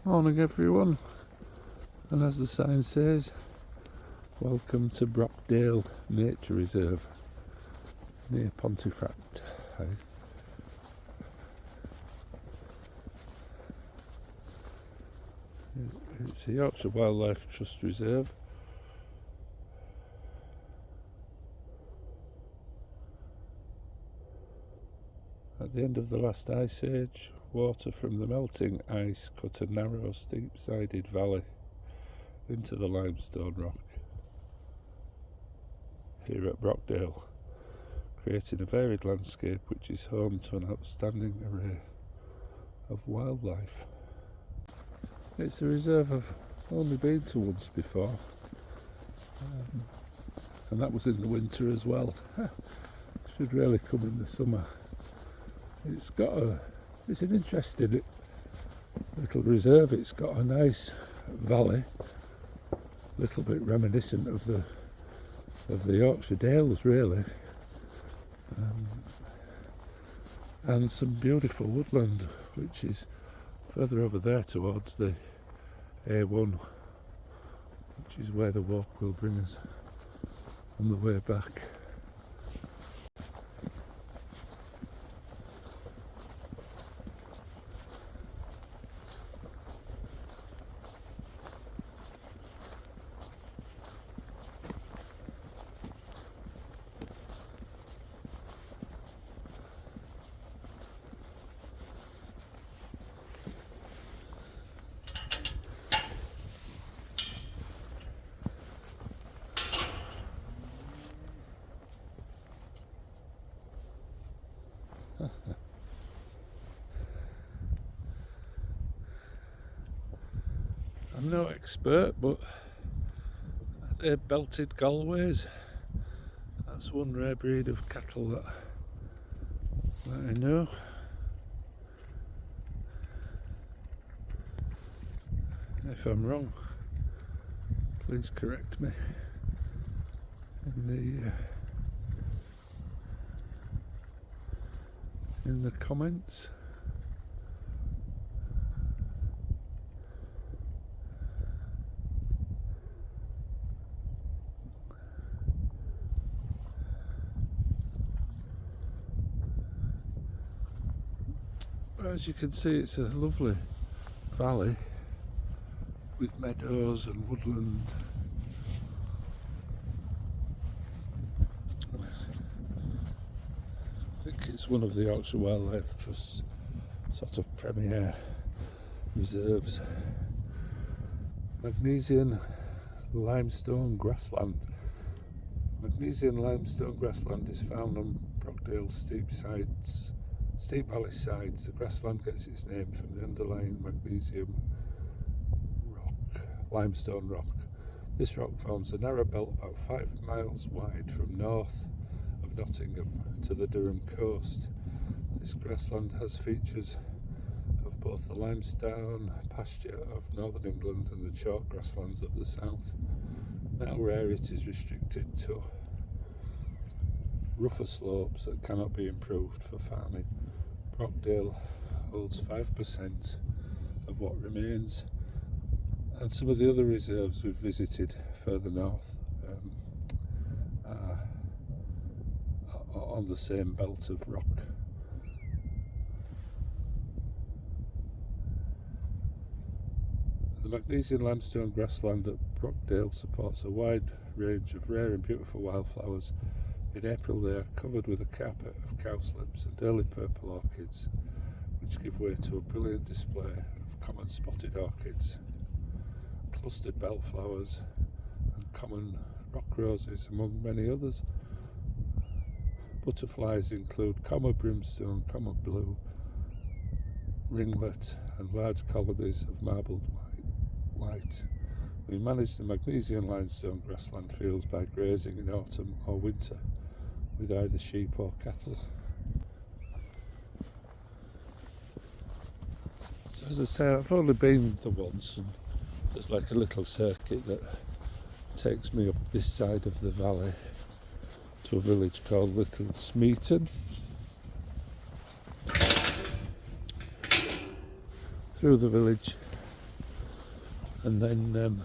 Morning everyone, and as the sign says, welcome to Brockdale Nature Reserve near Pontefract. It's a Yorkshire Wildlife Trust reserve. At the end of the last ice age, water from the melting ice cut a narrow, steep-sided valley into the limestone rock here at Brockdale, creating a varied landscape which is home to an outstanding array of wildlife. It's a reserve I've only been to once before, and that was in the winter as well. Should really come in the summer. It's an interesting little reserve. It's got a nice valley, a little bit reminiscent of the Yorkshire Dales really, and some beautiful woodland which is further over there towards the A1, which is where the walk will bring us on the way back. I'm no expert, but they're belted Galways. That's one rare breed of cattle that I know. If I'm wrong, please correct me in the comments. As you can see, it's a lovely valley with meadows and woodland. I think it's one of the Yorkshire Wildlife Trust's sort of premier reserves. Magnesian limestone grassland. Magnesian limestone grassland is found on Brockdale's steep valley sides. The grassland gets its name from the underlying magnesium limestone rock. This rock forms a narrow belt about 5 miles wide from north of Nottingham to the Durham coast. This grassland has features of both the limestone pasture of northern England and the chalk grasslands of the south. Now rare, it is restricted to rougher slopes that cannot be improved for farming. Brockdale holds 5% of what remains, and some of the other reserves we've visited further north are on the same belt of rock. The magnesian limestone grassland at Brockdale supports a wide range of rare and beautiful wildflowers. In April they are covered with a carpet of cowslips and early purple orchids, which give way to a brilliant display of common spotted orchids, clustered bellflowers and common rock roses, among many others. Butterflies include common brimstone, common blue, ringlet and large colonies of marbled white. We manage the magnesian limestone grassland fields by grazing in autumn or winter with either sheep or cattle. So as I say, I've only been there once, and there's like a little circuit that takes me up this side of the valley to a village called Little Smeaton. Through the village and then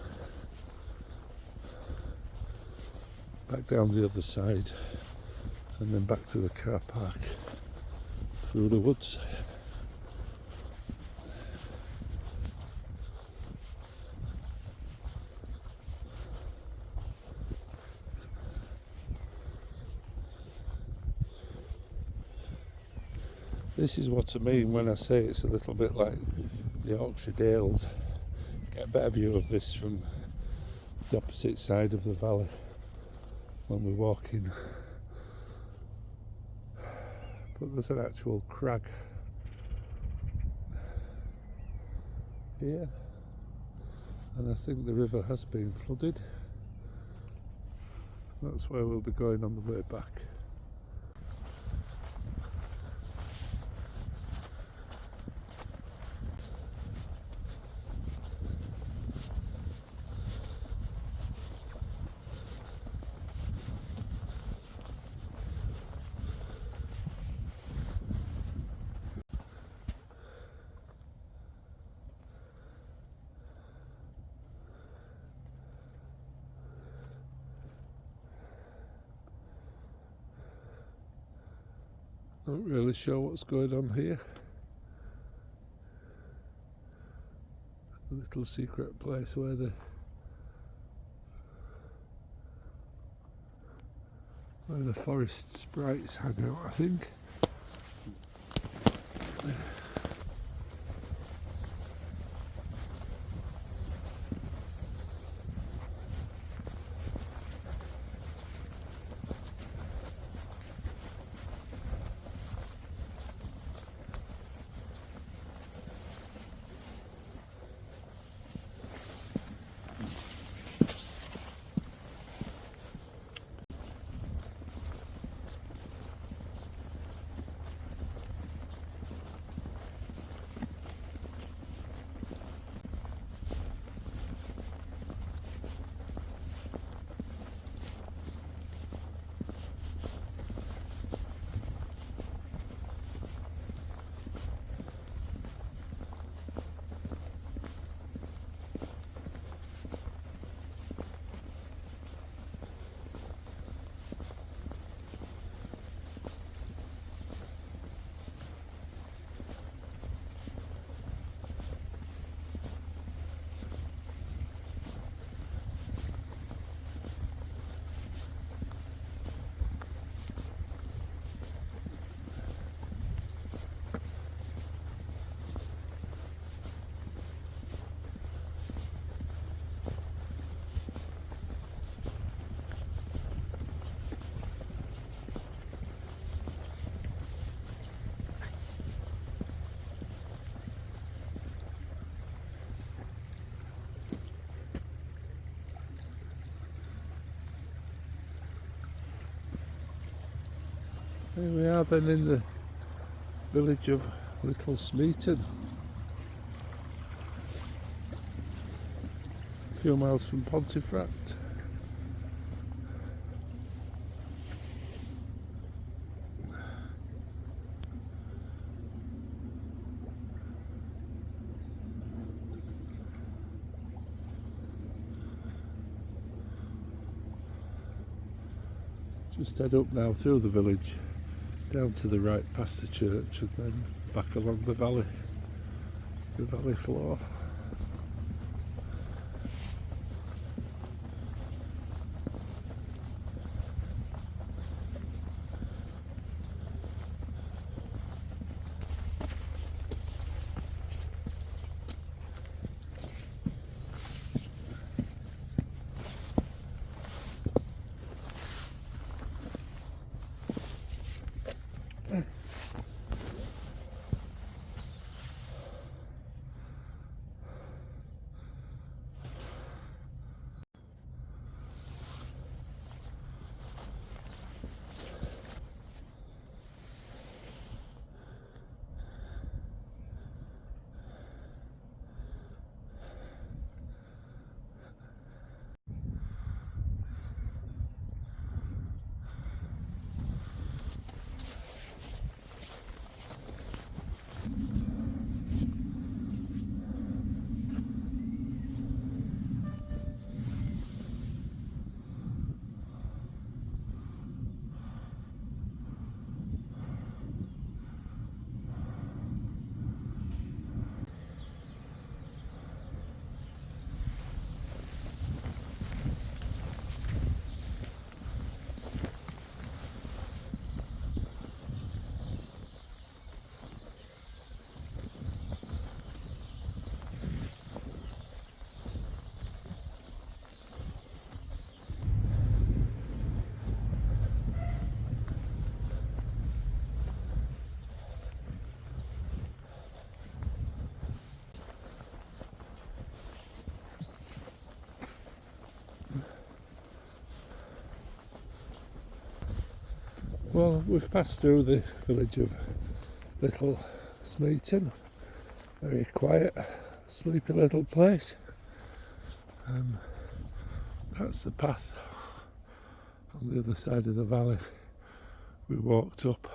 back down the other side, and then back to the car park through the woods. This is what I mean when I say it's a little bit like the Yorkshire Dales. Get a better view of this from the opposite side of the valley when we're walking. But there's an actual crag here, and I think the river has been flooded. That's where we'll be going on the way back. Not really sure what's going on here. A little secret place where the forest sprites hang out, I think. Here we are then in the village of Little Smeaton, a few miles from Pontefract. Just head up now through the village, down to the right past the church, and then back along the valley floor. Well, we've passed through the village of Little Smeaton, very quiet, sleepy little place. That's the path on the other side of the valley we walked up,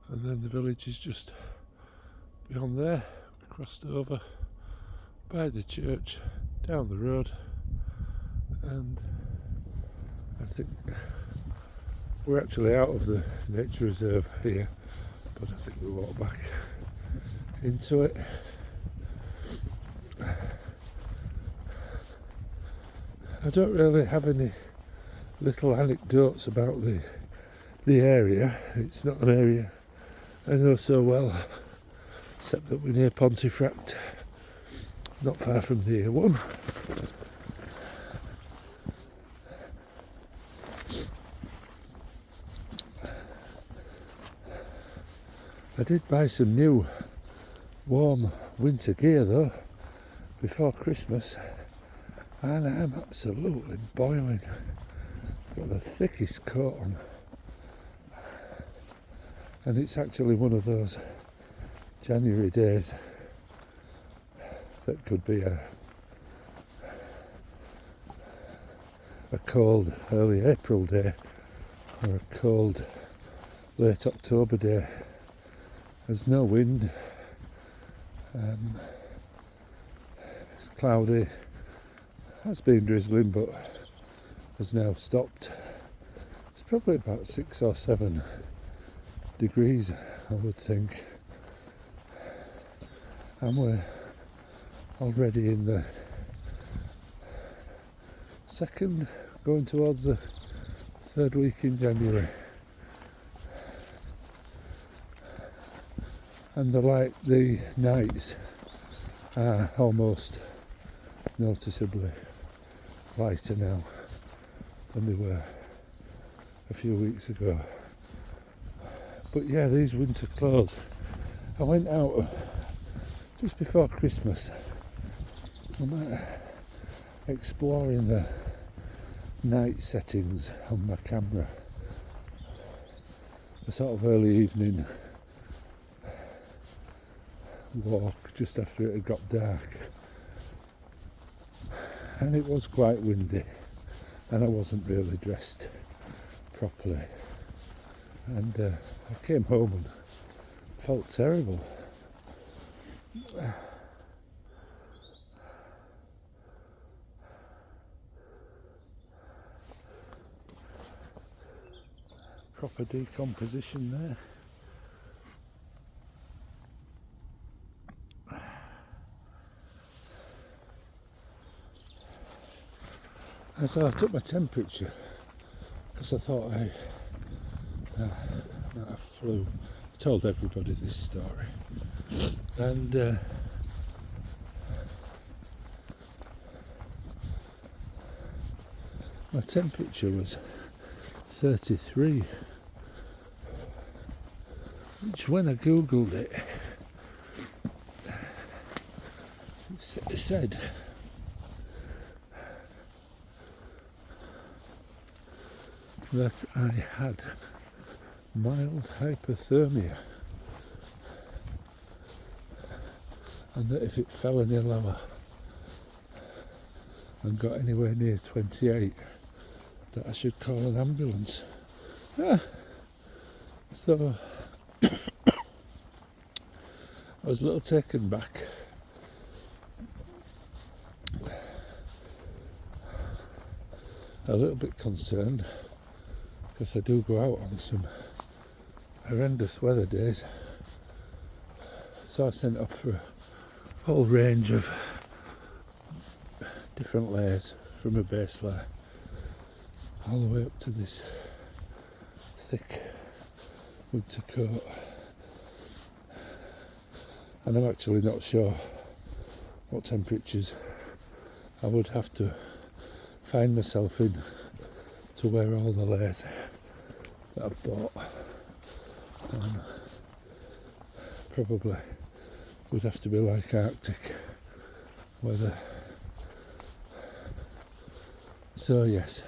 and then the village is just beyond there. We crossed over by the church, down the road, and I think we're actually out of the nature reserve here, but I think we walk back into it. I don't really have any little anecdotes about the area. It's not an area I know so well, except that we're near Pontefract, not far from the A1. I did buy some new warm winter gear though before Christmas, and I'm absolutely boiling. I've got the thickest coat on, and it's actually one of those January days that could be a cold early April day or a cold late October day. There's no wind, it's cloudy, has been drizzling but has now stopped. It's probably about 6 or 7 degrees, I would think, and we're already in the second, going towards the third week in January. And the nights are almost noticeably lighter now than they were a few weeks ago. But yeah, these winter clothes. I went out just before Christmas. I'm exploring the night settings on my camera. A sort of early evening walk just after it had got dark, and it was quite windy, and I wasn't really dressed properly, and I came home and felt terrible. Proper decomposition there. And so I took my temperature because I thought I flew. I told everybody this story, and my temperature was 33, which when I googled it, it said that I had mild hypothermia, and that if it fell any lower and got anywhere near 28, that I should call an ambulance. So I was a little taken back. A little bit concerned, because I do go out on some horrendous weather days. So I sent off for a whole range of different layers, from a base layer all the way up to this thick winter coat. And I'm actually not sure what temperatures I would have to find myself in to wear all the layers that I've bought. Probably would have to be like Arctic weather. So yes,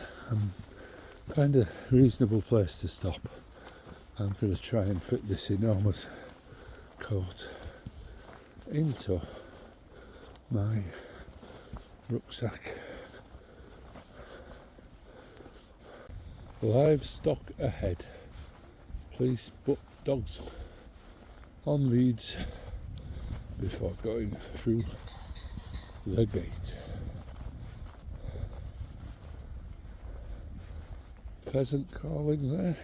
find a reasonable place to stop. I'm going to try and fit this enormous coat into my rucksack. Livestock ahead. Please put dogs on leads before going through the gate. Pheasant calling there.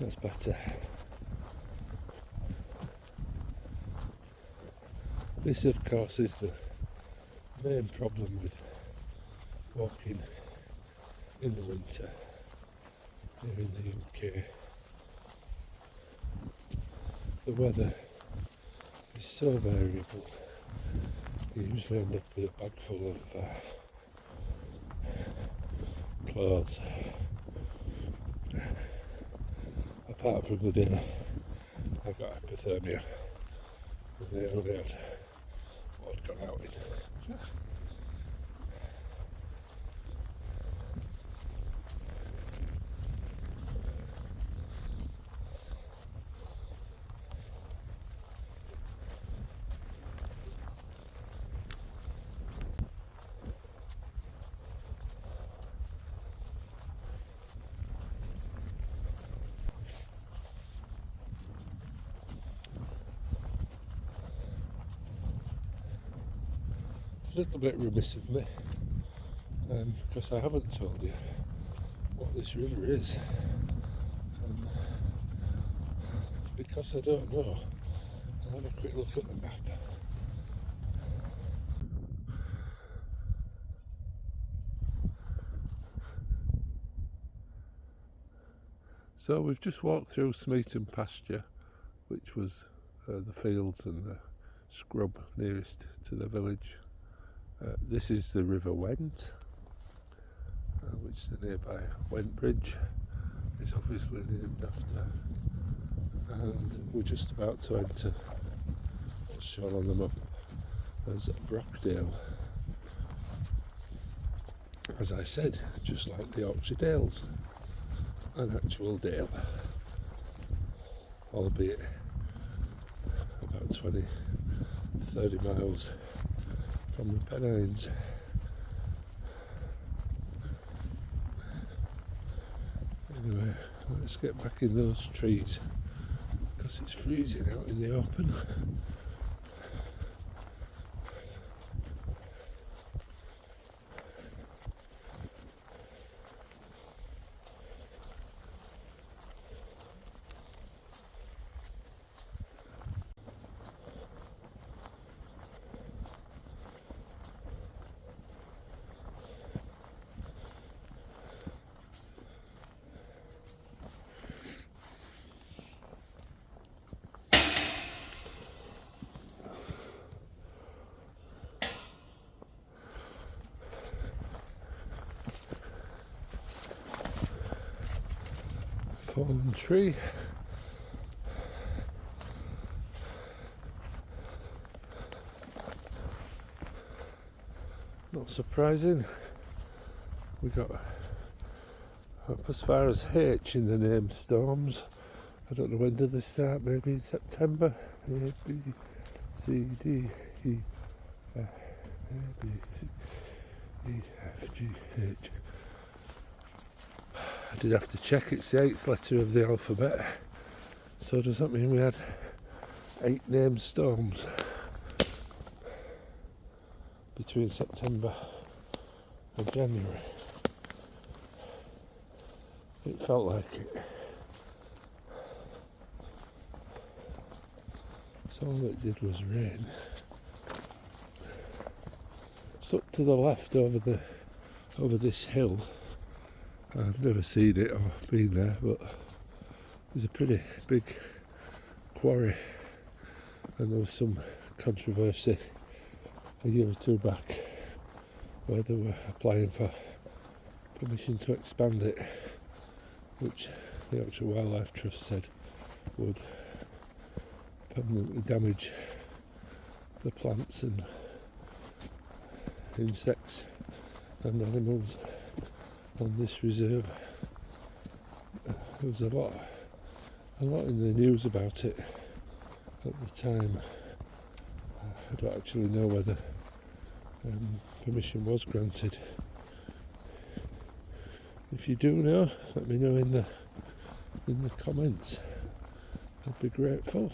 That's better. This, of course, is the main problem with walking in the winter here in the UK. The weather is so variable. You usually end up with a bag full of clothes. Apart from the day I got hypothermia, and they only had what I'd gone out in. It's a little bit remiss of me because I haven't told you what this river is. It's because I don't know. I'll have a quick look at the map. So we've just walked through Smeaton pasture, which was the fields and the scrub nearest to the village. This is the River Went, which is the nearby Wentbridge is obviously named after, and we're just about to enter what's shown on the map as Brockdale. As I said, just like the Yorkshire Dales, an actual dale, albeit about 20-30 miles from the Pennines. Anyway, let's get back in those trees because it's freezing out in the open. Fallen tree. Not surprising. We got up as far as H in the name storms. I don't know when did they start, maybe in September. A, B, C, D, E, A, B, C, E, F, G, H. I did have to check, it's the 8th letter of the alphabet. So does that mean we had 8 named storms between September and January? It felt like it. So all it did was rain. Stuck to the left over this hill. I've never seen it or been there, but there's a pretty big quarry, and there was some controversy a year or two back where they were applying for permission to expand it, which the Yorkshire Wildlife Trust said would permanently damage the plants and insects and animals on this reserve. There was a lot in the news about it at the time. I don't actually know whether permission was granted. If you do know, let me know in the comments. I'd be grateful.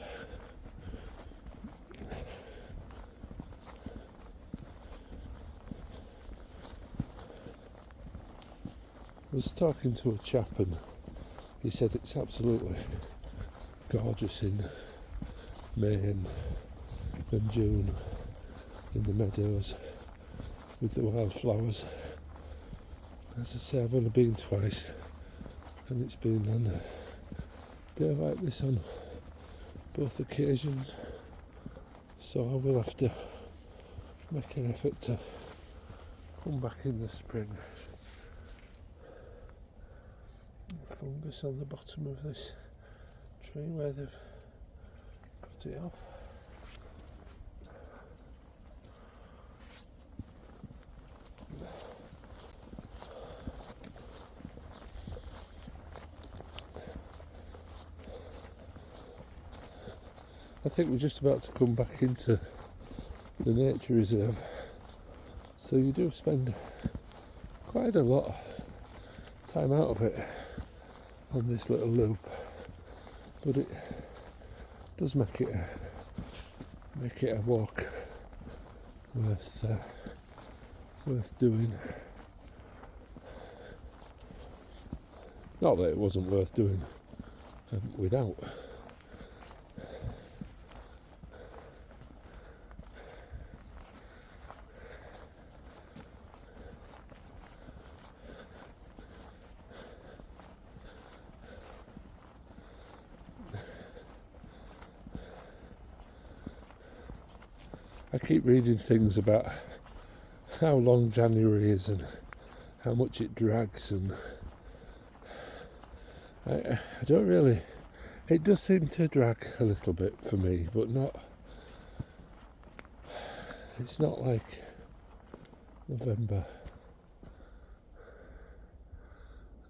I was talking to a chap and he said it's absolutely gorgeous in May and June in the meadows with the wildflowers. As I say, I've only been twice, and it's been on a day like this on both occasions, so I will have to make an effort to come back in the spring. Fungus on the bottom of this tree where they've cut it off. I think we're just about to come back into the nature reserve, so you do spend quite a lot of time out of it on this little loop, but it does make it a walk worth doing. Not that it wasn't worth doing without. I keep reading things about how long January is and how much it drags, and I don't really. It does seem to drag a little bit for me, but not. It's not like November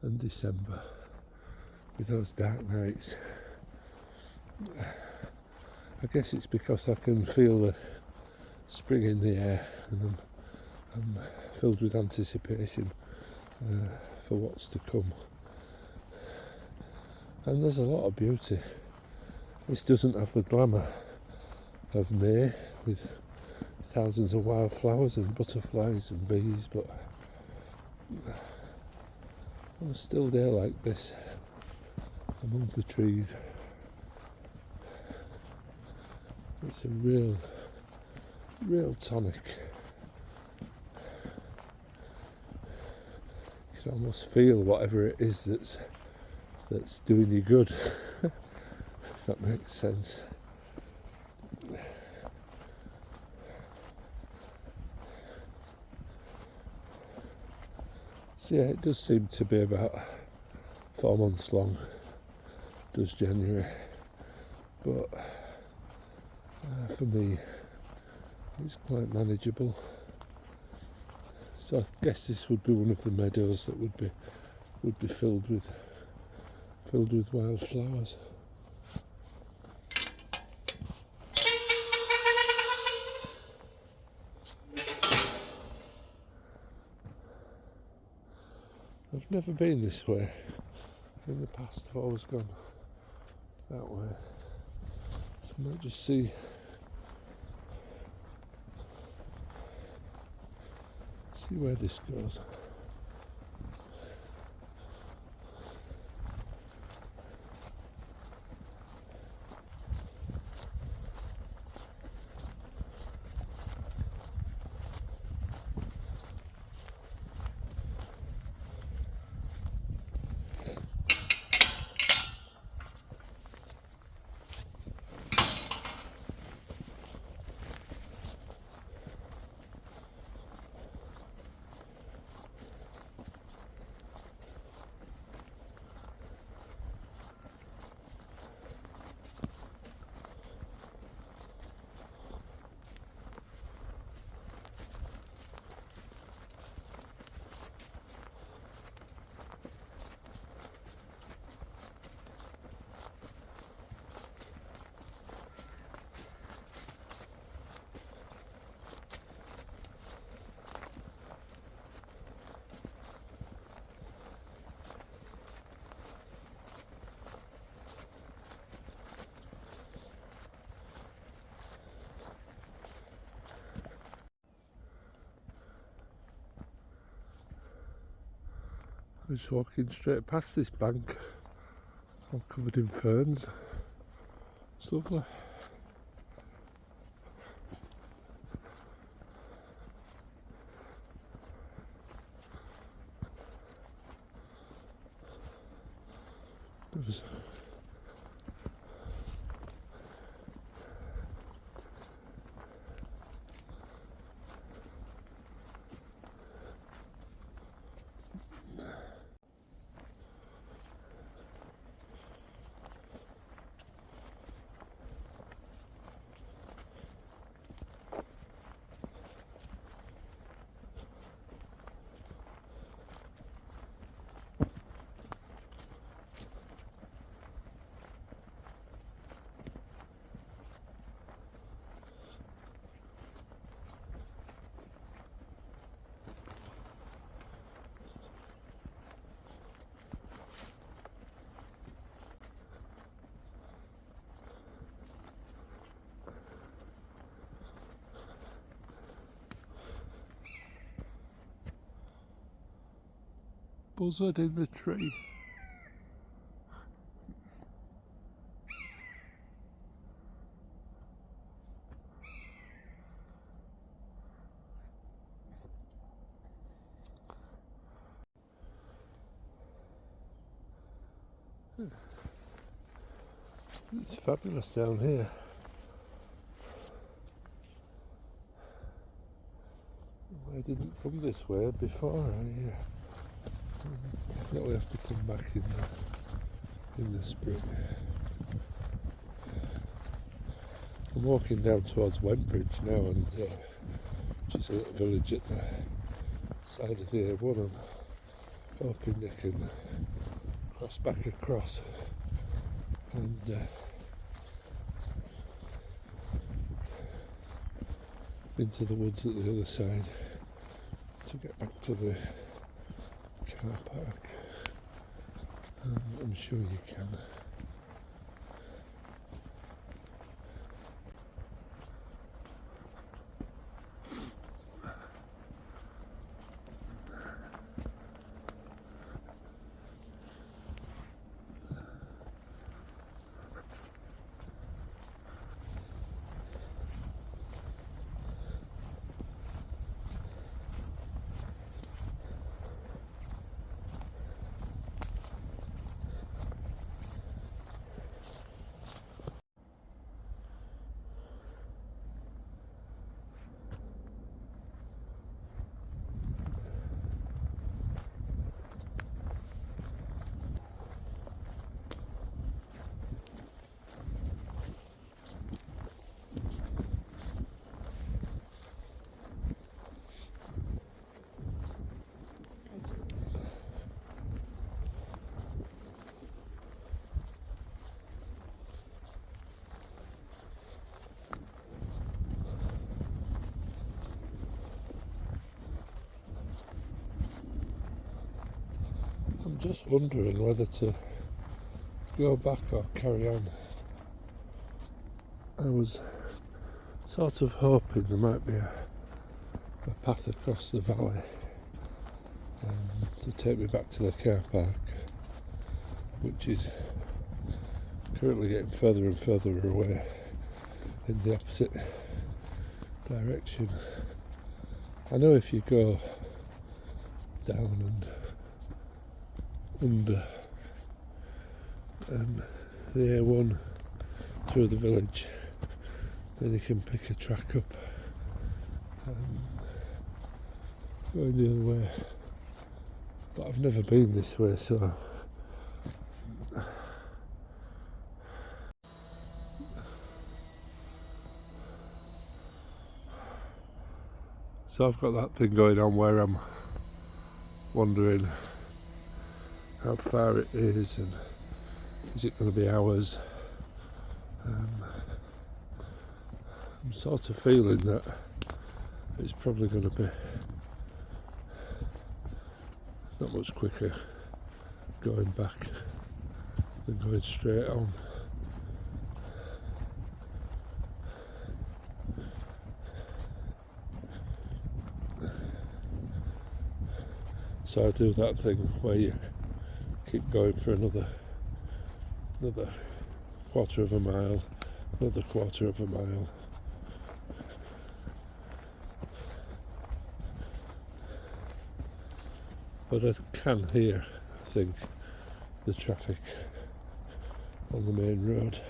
and December with those dark nights. I guess it's because I can feel the spring in the air, and I'm filled with anticipation for what's to come. And there's a lot of beauty. This doesn't have the glamour of May with thousands of wildflowers and butterflies and bees, but on a still day like this, among the trees, it's a real tonic. You can almost feel whatever it is that's doing you good, if that makes sense. So yeah, it does seem to be about 4 months long, does January, but for me it's quite manageable. So I guess this would be one of the meadows that would be filled with wildflowers. I've never been this way. In the past I've always gone that way. So I might just see where this goes. I'm just walking straight past this bank, all covered in ferns. It's lovely. Buzzard in the tree. It's fabulous down here. I didn't come this way before. I definitely have to come back in the spring. I'm walking down towards Wentbridge now, and which is a little village at the side of the A1. I'm hoping they can cross back across and into the woods at the other side to get back to the car park. I'm sure you can. I'm just wondering whether to go back or carry on. I was sort of hoping there might be a path across the valley to take me back to the car park, which is currently getting further and further away in the opposite direction. I know if you go down and under the A1 through the village, then you can pick a track up going the other way. But I've never been this way, so I've got that thing going on where I'm wondering how far it is and is it going to be hours. I'm sort of feeling that it's probably going to be not much quicker going back than going straight on. So I do that thing where you keep going for another quarter of a mile, another quarter of a mile. But I can hear, I think, the traffic on the main road.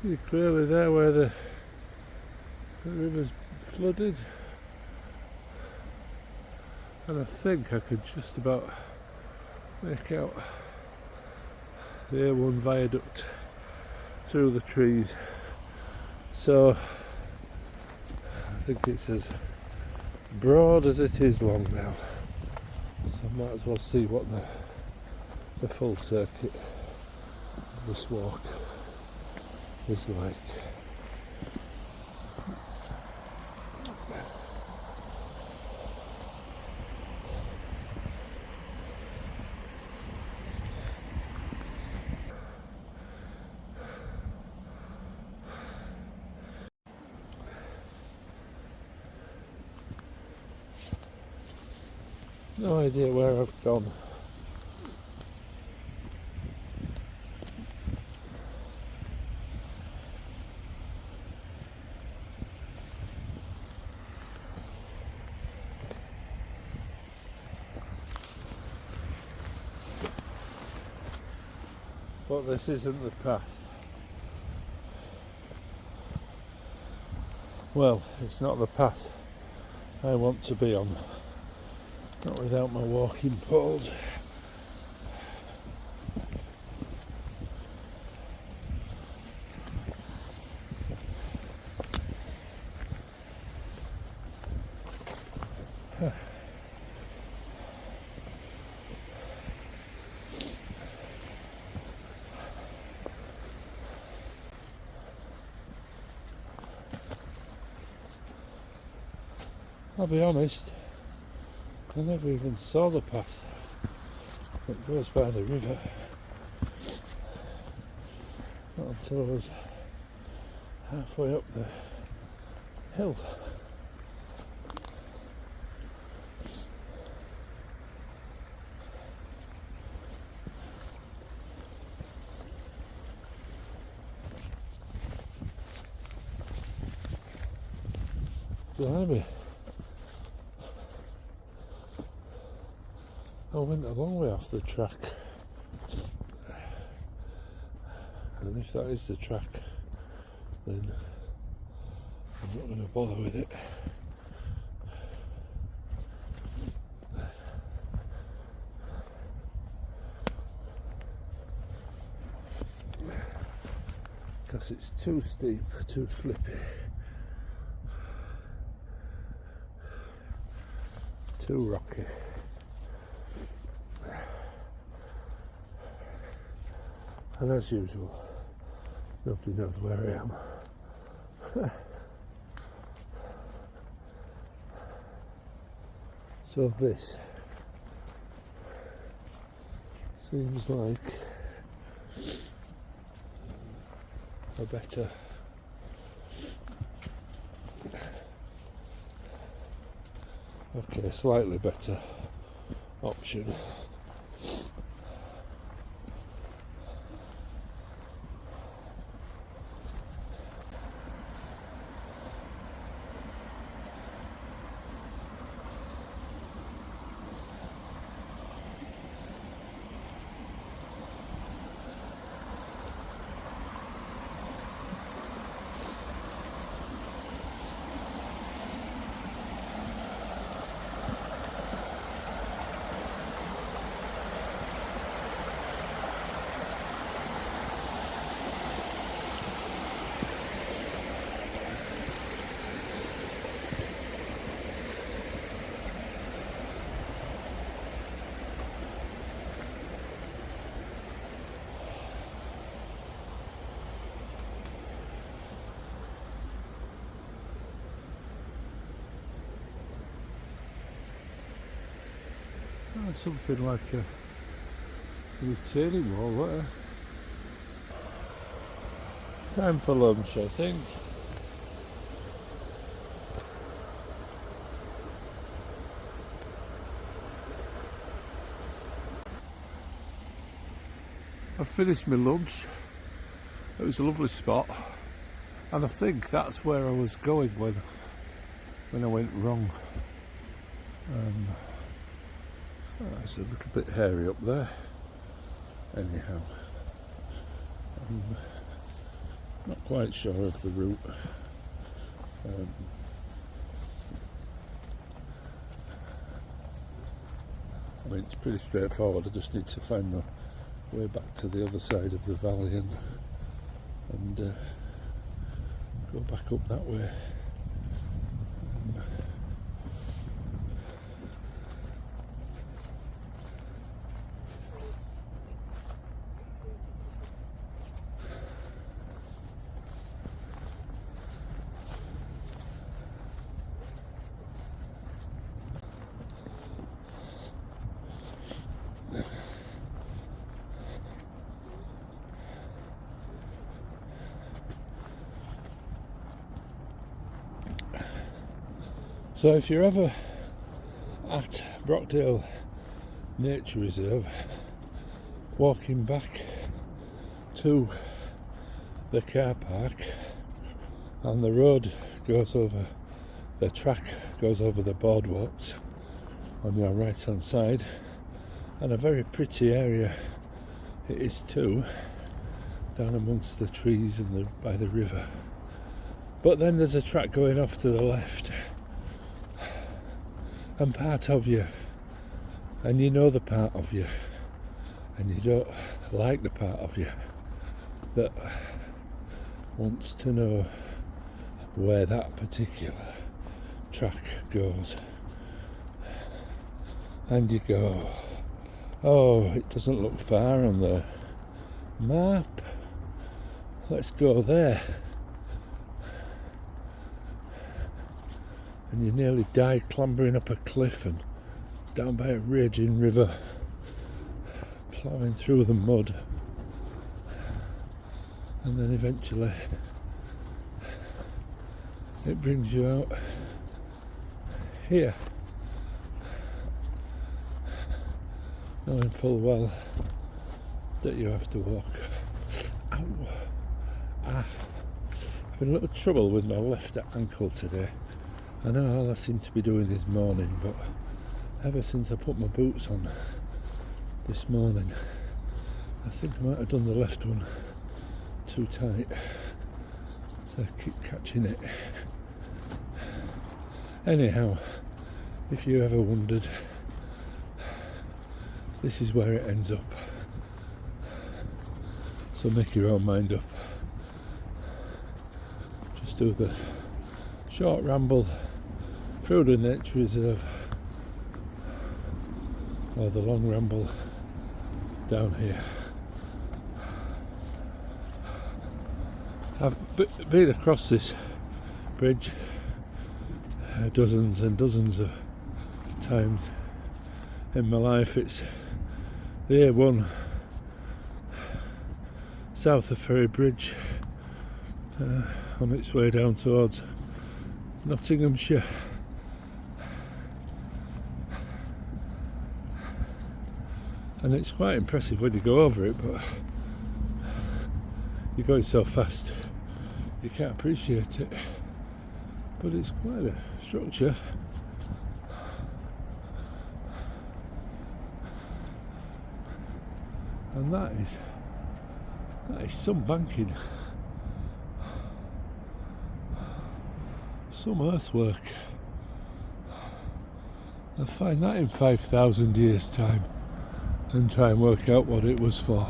See clearly there where the river's flooded, and I think I could just about make out the A1 viaduct through the trees. So I think it's as broad as it is long now, so I might as well see what the full circuit of this walk is like. No idea where I've gone. But this isn't the path. Well, it's not the path I want to be on. Not without my walking poles. I'll be honest, I never even saw the path that goes by the river. Not until I was halfway up the hill. Blimey. I went a long way off the track, and if that is the track, then I'm not going to bother with it. Because it's too steep, too slippy, too rocky. And as usual, nobody knows where I am. So this seems like a better slightly better option. Something like a retaining wall there. Time for lunch, I think. I've finished my lunch. It was a lovely spot, and I think that's where I was going when I went wrong. It's a little bit hairy up there. Anyhow, I'm not quite sure of the route. I mean, it's pretty straightforward. I just need to find my way back to the other side of the valley and go back up that way. So if you're ever at Brockdale Nature Reserve, walking back to the car park, and the road goes over, the track goes over the boardwalks on your right hand side, and a very pretty area it is too, down amongst the trees and by the river. But then there's a track going off to the left, and part of you, and you know the part of you, and you don't like the part of you that wants to know where that particular track goes. And you go, oh, it doesn't look far on the map, let's go there. And you nearly die clambering up a cliff and down by a raging river, ploughing through the mud, and then eventually it brings you out here, knowing full well that you have to walk. Ow! I've been a little trouble with my left ankle today. I know all I seem to be doing this morning, but ever since I put my boots on, this morning. I think I might have done the left one too tight, so I keep catching it. Anyhow, if you ever wondered, this is where it ends up. So make your own mind up. Just do the short ramble through the nature reserve, or the long ramble down here. I've been across this bridge dozens and dozens of times in my life. It's the A1 south of Ferry Bridge, on its way down towards Nottinghamshire. And it's quite impressive when you go over it, but you're going so fast you can't appreciate it. But it's quite a structure. And that is some banking, some earthwork. I'll find that in 5,000 years' time and try and work out what it was for.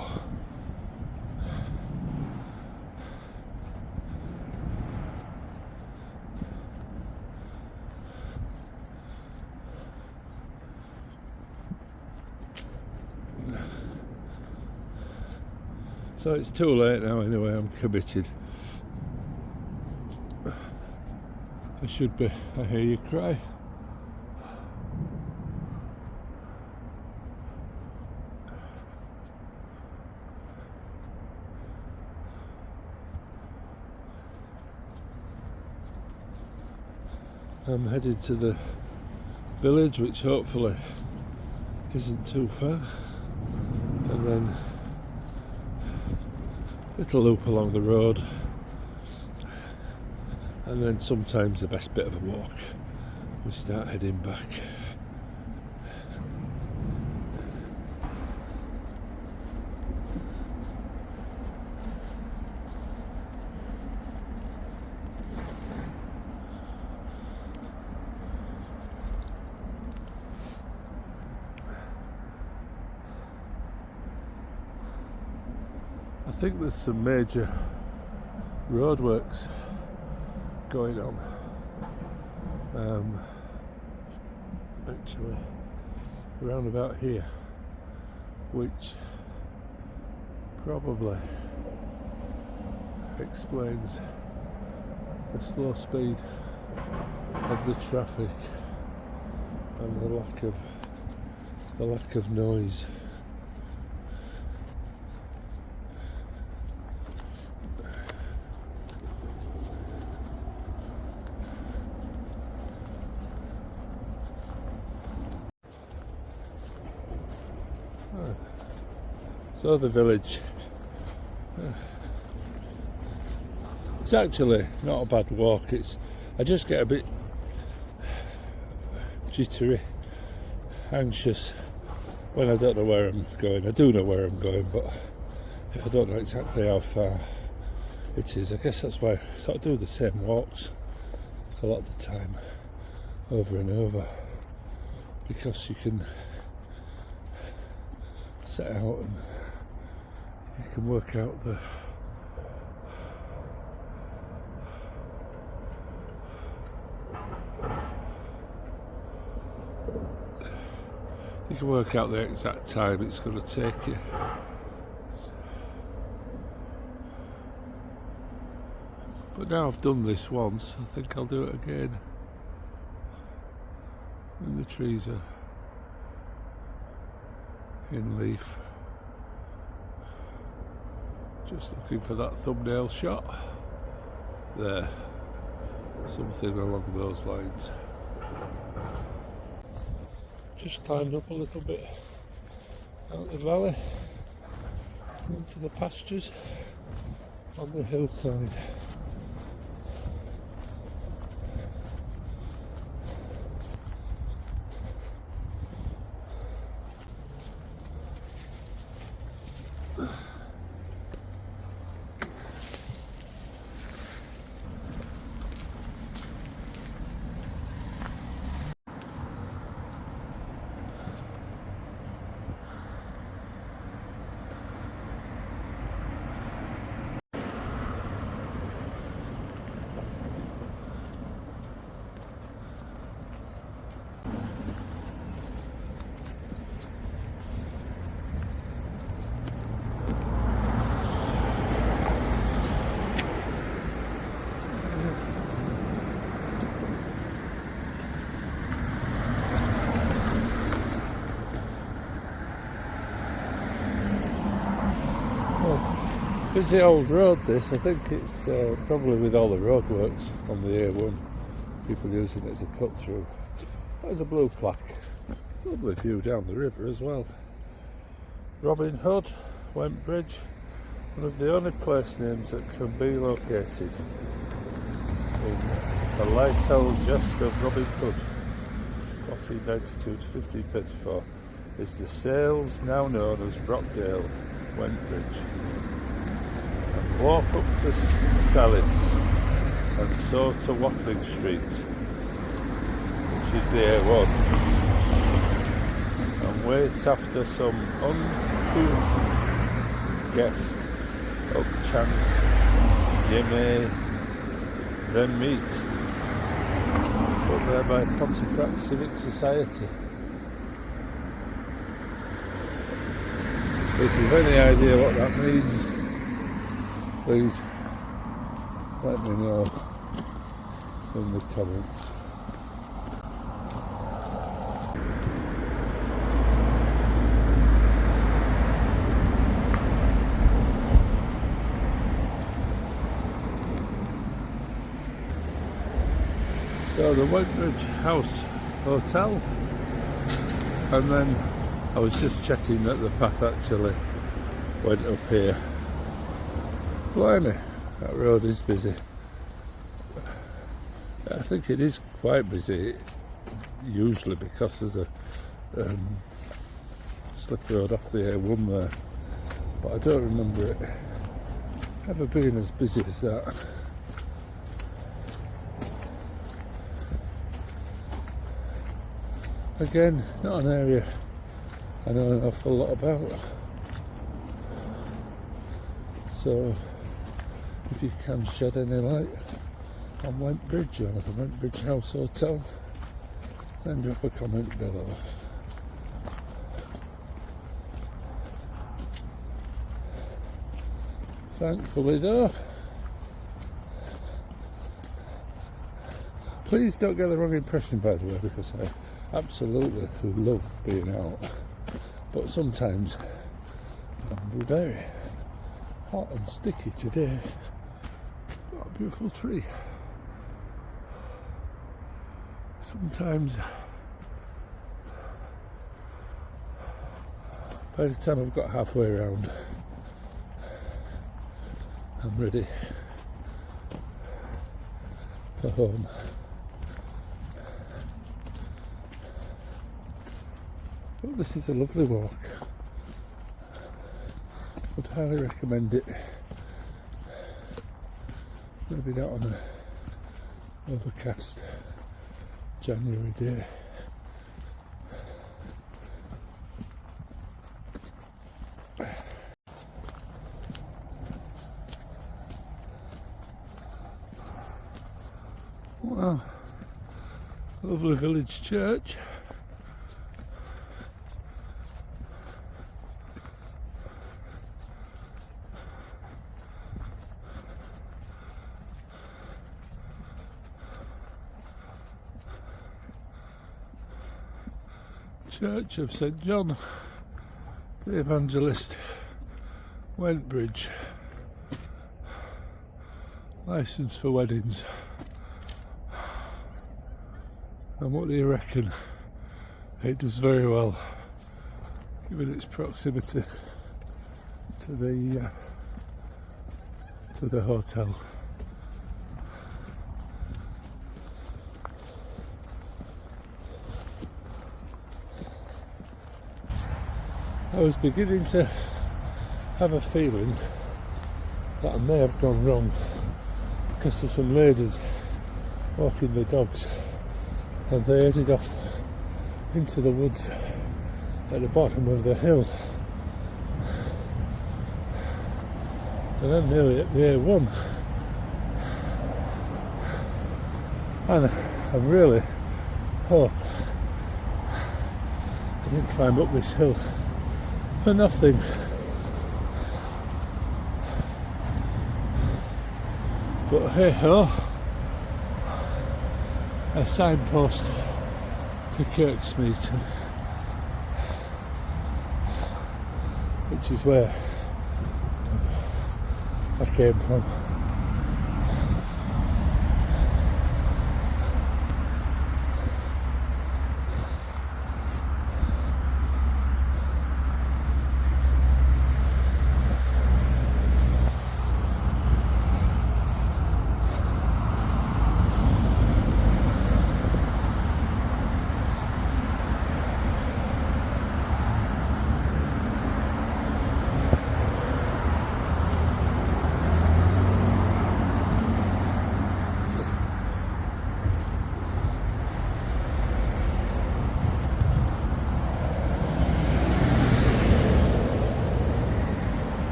So it's too late now anyway, I'm committed. I should be. I hear you cry. I'm headed to the village, which hopefully isn't too far, and then little loop along the road, and then sometimes the best bit of a walk. We start heading back. I think there's some major roadworks going on. Actually, around about here, which probably explains the slow speed of the traffic and the lack of noise. So the village, it's actually not a bad walk. I just get a bit jittery, anxious when I don't know where I'm going. I do know where I'm going, but if I don't know exactly how far it is, I guess that's why I sort of do the same walks a lot of the time, over and over, because you can set out and you can work out the exact time it's going to take you. But now I've done this once, I think I'll do it again. And the trees are in leaf. Just looking for that thumbnail shot there, something along those lines. Just climbed up a little bit out the valley into the pastures on the hillside. Busy old road this. I think it's probably with all the roadworks on the A1, people using it as a cut through. There's a blue plaque. Lovely view down the river as well. Robin Hood, Wentbridge, one of the only place names that can be located in the light-old jest of Robin Hood, 1492 to 1534, is the Sales now known as Brockdale, Wentbridge. And walk up to Salis and so to Watling Street, which is the A1, and wait after some uncouth guest up chance ye may then meet, put there by Pontefract Civic Society. If you've any idea what that means, please let me know in the comments. So the Wentbridge House Hotel, and then I was just checking that the path actually went up here. Blimey, that road is busy. I think it is quite busy usually because there's a slip road off the A1 there, but I don't remember it ever being as busy as that. Again, not an area I know an awful lot about, so if you can shed any light on Wentbridge or the Wentbridge House Hotel, then drop a comment below. Thankfully though, please don't get the wrong impression by the way, because I absolutely love being out, but sometimes I'm very hot and sticky today. Got a beautiful tree. Sometimes by the time I've got halfway around, I'm ready for home. But this is a lovely walk. Would highly recommend it. Maybe not on an overcast January day. Wow, lovely village church. Church of St John the Evangelist, Wentbridge. Licensed for weddings. And what do you reckon? It does very well, given its proximity to the hotel. I was beginning to have a feeling that I may have gone wrong because there's some ladies walking their dogs and they headed off into the woods at the bottom of the hill, and I'm nearly at the A1, and I really hope I didn't climb up this hill for nothing. But hey ho, a signpost to Kirk Smeaton, which is where I came from.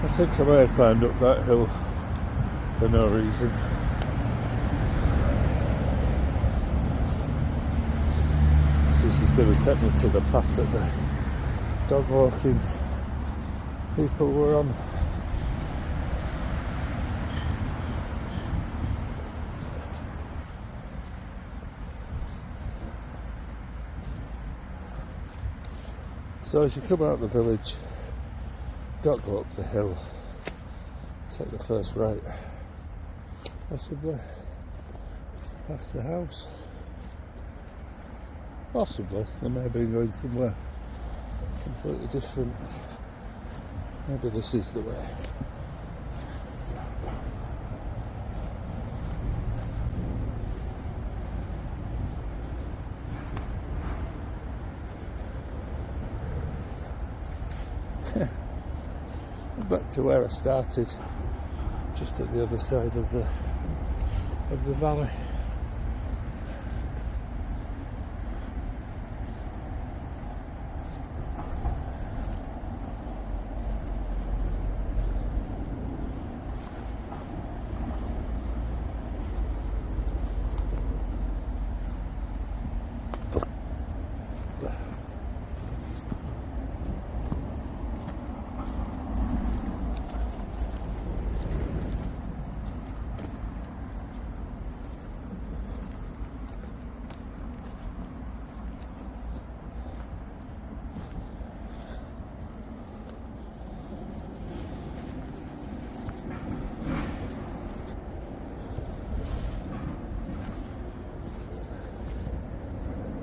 I think I may have climbed up that hill for no reason. This is going to take me to the path that the dog walking people were on. So as you come out of the village, don't go up the hill, take the first right, possibly past the house, possibly, they may be going somewhere completely different, maybe this is the way. Back to where I started, just at the other side of the valley.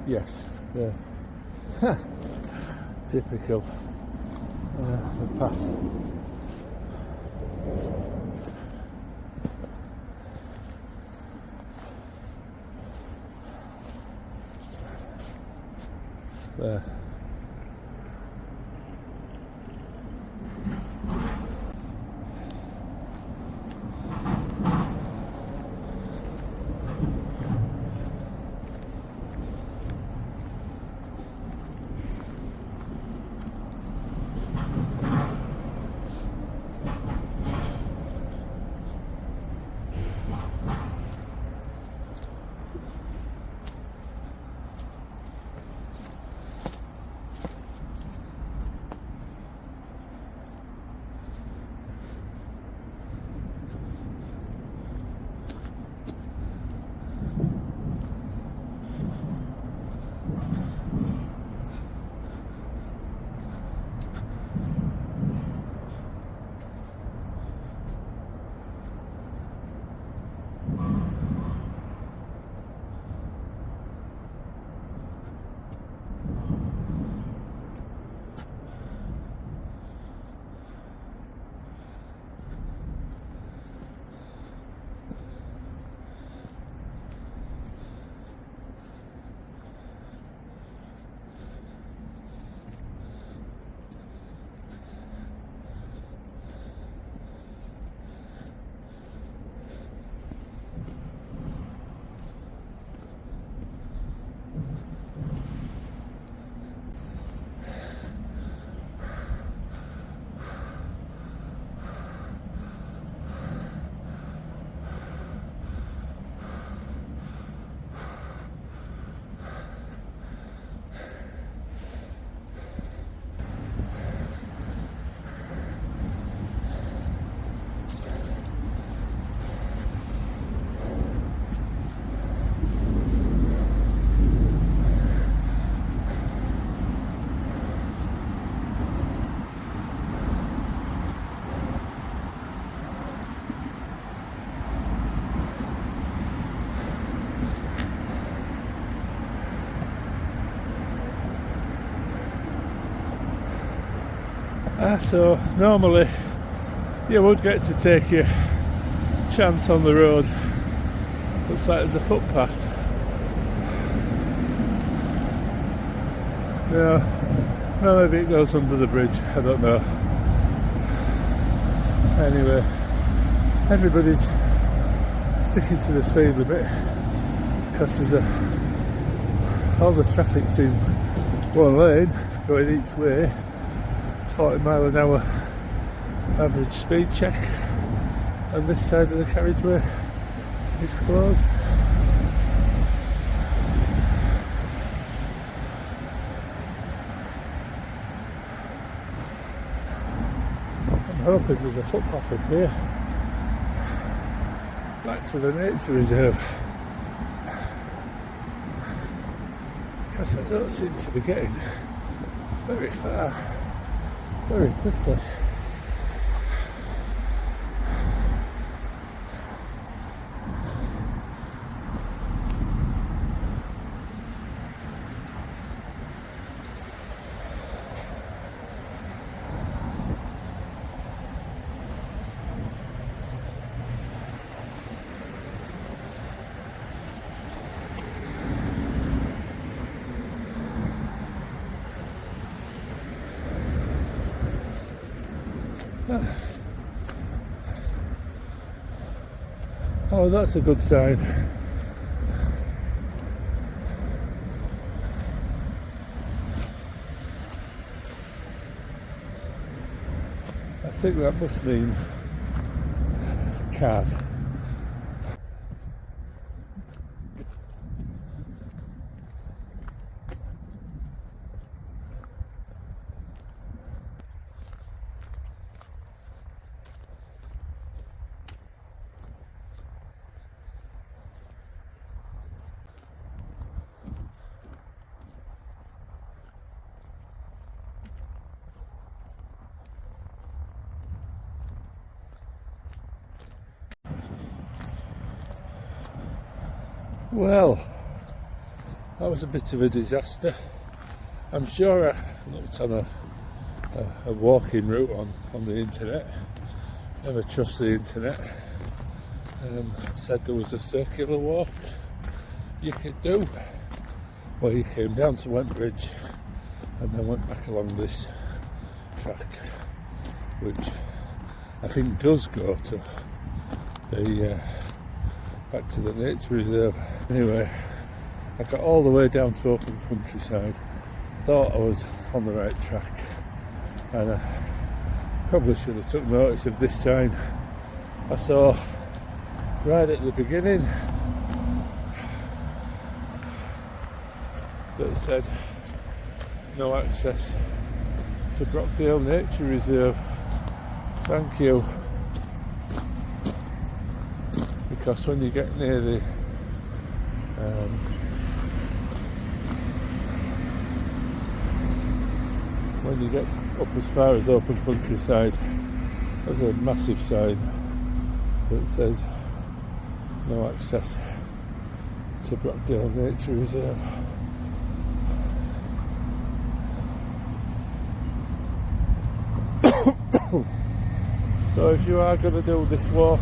Yes, the typical the path. There. So normally you would get to take your chance on the road. Looks like there's a footpath. No, maybe it goes under the bridge, I don't know. Anyway, everybody's sticking to the speed limit because there's all the traffic's in one lane going each way. 40 mile an hour average speed check, and this side of the carriageway is closed. I'm hoping there's a footpath up here back to the nature reserve, because I don't seem to be getting very far very quickly. Oh, that's a good sign. I think that must mean cars. Well, that was a bit of a disaster. I'm sure I looked on a walking route on the internet. Never trust the internet. Said there was a circular walk you could do, where you came down to Wentbridge and then went back along this track, which I think does go to the back to the nature reserve. Anyway, I got all the way down to open countryside, thought I was on the right track, and I probably should have took notice of this sign I saw right at the beginning that said no access to Brockdale Nature Reserve. Thank you. Because when you get near the when you get up as far as open countryside, there's a massive sign that says no access to Brockdale Nature Reserve. So if you are going to do this walk,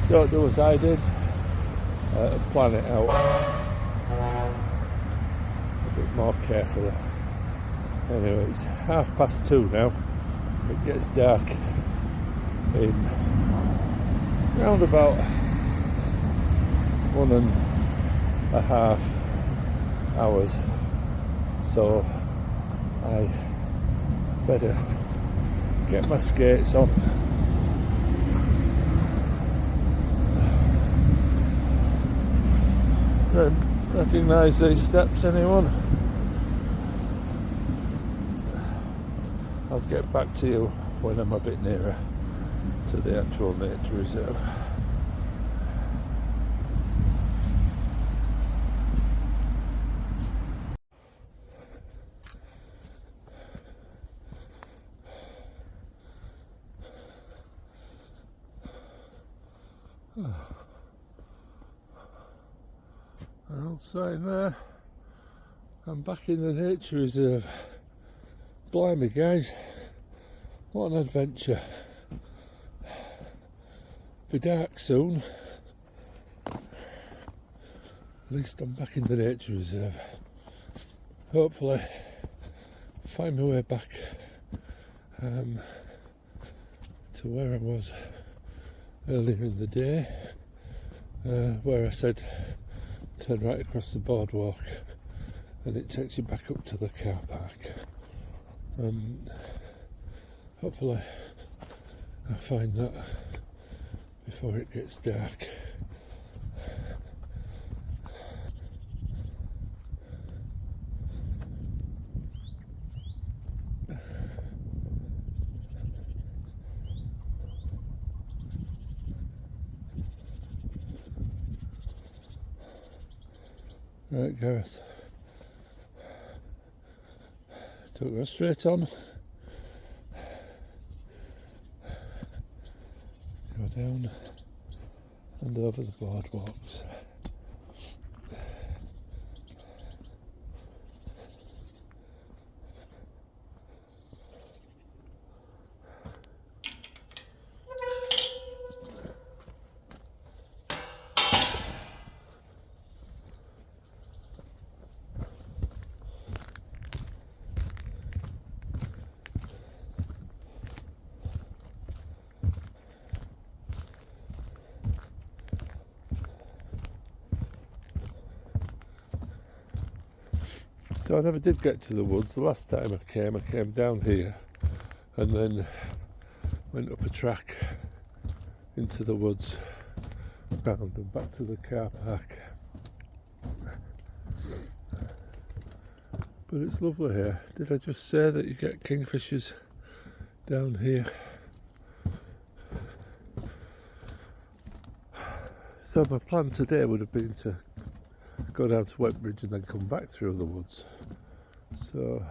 don't do as I did, plan it out a bit more carefully. Anyway, it's 2:30 now. It gets dark in round about 1.5 hours, so I better get my skates on. Recognise these steps, anyone? I'll get back to you when I'm a bit nearer to the actual nature reserve. An old sign there. I'm back in the nature reserve. Blimey guys, what an adventure. Be dark soon. At least I'm back in the nature reserve. Hopefully find my way back to where I was earlier in the day, where I said turn right across the boardwalk and it takes you back up to the car park. Hopefully I find that before it gets dark. Right, Gareth, don't go straight on, go down and over the boardwalks. So I never did get to the woods. The last time I came down here and then went up a track into the woods, round and back to the car park. But it's lovely here. Did I just say that you get kingfishers down here? So my plan today would have been to go down to Wentbridge and then come back through the woods. So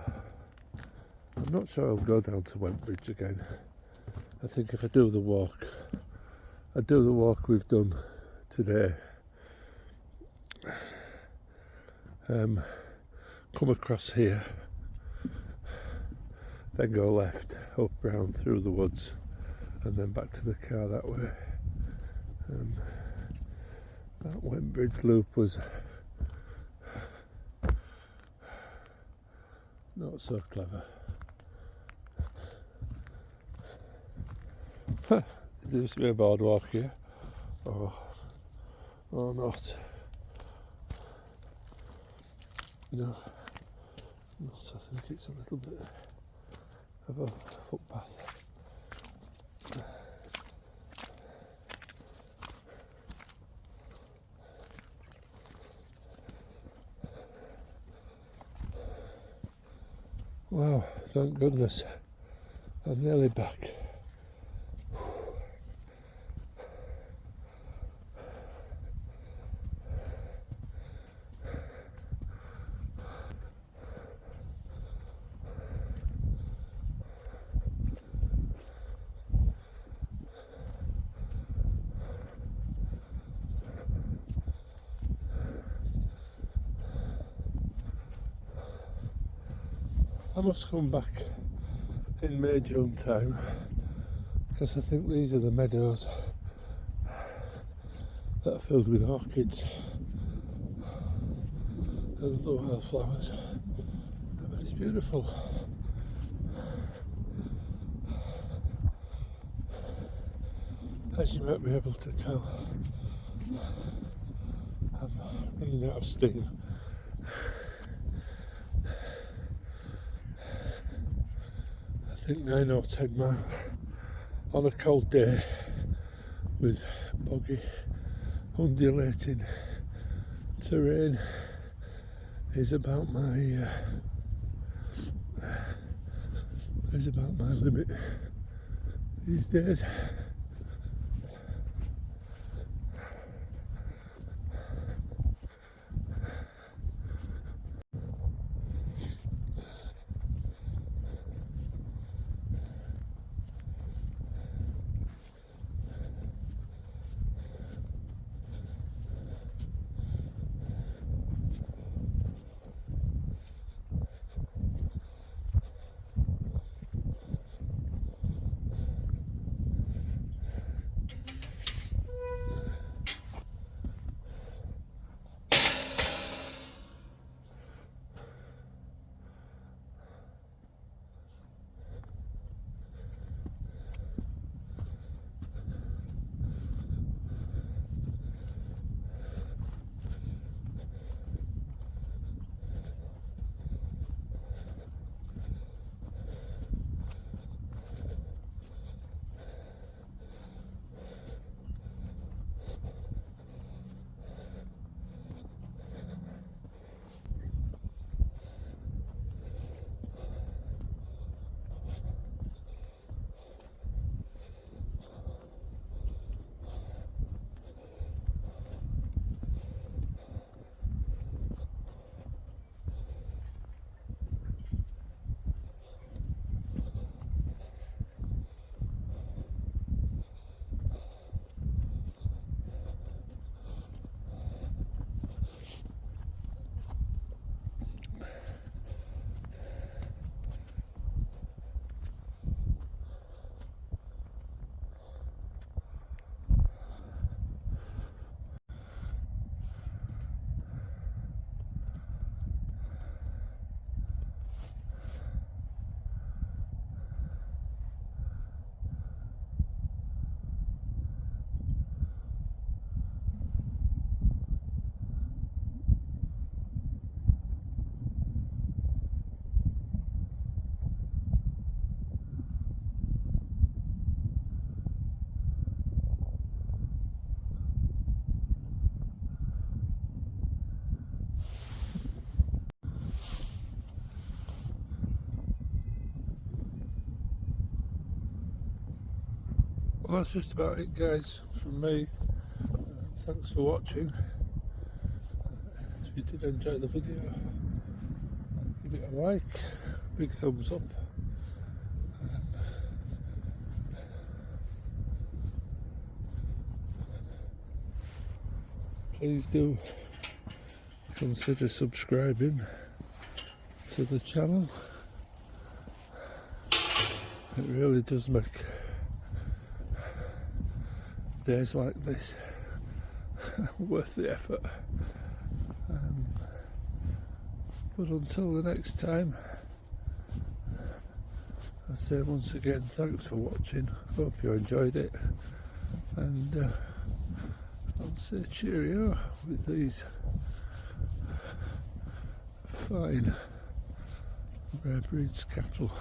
I'm not sure I'll go down to Wentbridge again. I think if I do the walk we've done today, come across here, then go left, up round through the woods and then back to the car that way. That Wentbridge loop was not so clever. There used to be a boardwalk here, or not. No, not. I think it's a little bit of a footpath. Wow, thank goodness, I'm nearly back. I must come back in May, June time, because I think these are the meadows that are filled with orchids and other wildflowers. But it's beautiful. As you might be able to tell, I'm running out of steam. I think 9 or 10 miles on a cold day with boggy, undulating terrain is about my limit these days. that's just about it, guys, from me. Thanks for watching. If you did enjoy the video, give it a like, big thumbs up. Please do consider subscribing to the channel. It really does make days like this worth the effort. But until the next time, I say once again, thanks for watching. Hope you enjoyed it, and I'll say cheerio with these fine rare breeds cattle.